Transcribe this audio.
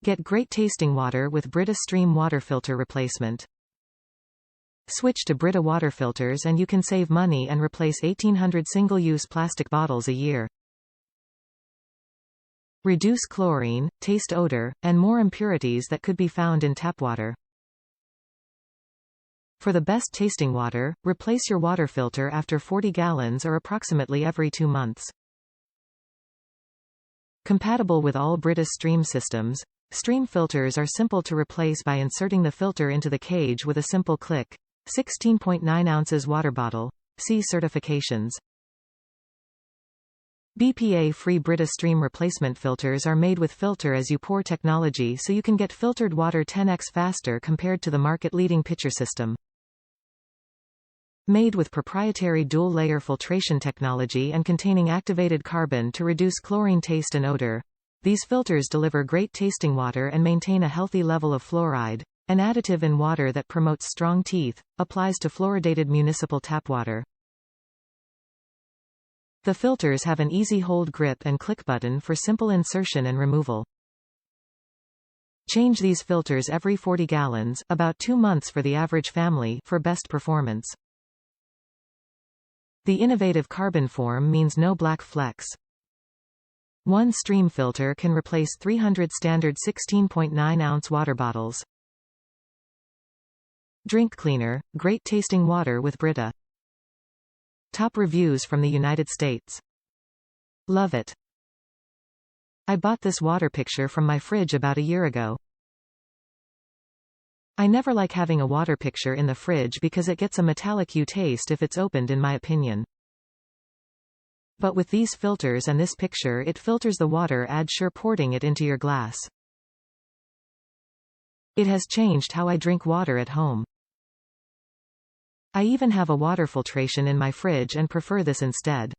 Get great tasting water with Brita Stream water filter replacement. Switch to Brita water filters and you can save money and replace 1,800 single-use plastic bottles a year. Reduce chlorine, taste odor, and more impurities that could be found in tap water. For the best tasting water, replace your water filter after 40 gallons or approximately every 2 months. Compatible with all Brita Stream systems, Stream filters are simple to replace by inserting the filter into the cage with a simple click. 16.9 ounces water bottle. See certifications. BPA-free Brita Stream replacement filters are made with filter-as-you-pour technology, so you can get filtered water 10x faster compared to the market-leading pitcher system. Made with proprietary dual-layer filtration technology and containing activated carbon to reduce chlorine taste and odor, these filters deliver great tasting water and maintain a healthy level of fluoride, an additive in water that promotes strong teeth, applies to fluoridated municipal tap water. The filters have an easy hold grip and click button for simple insertion and removal. Change these filters every 40 gallons, about 2 months for the average family, for best performance. The innovative carbon form means no black flecks. One stream filter can replace 300 standard 16.9-ounce water bottles. Drink cleaner, great tasting water with Brita. Top reviews from the United States. Love it. I bought this water picture from my fridge about a year ago. I never like having a water picture in the fridge because it gets a metallic taste if it's opened, in my opinion. But with these filters and this picture, it filters the water, sure pouring it into your glass. It has changed how I drink water at home. I even have a water filtration in my fridge and prefer this instead.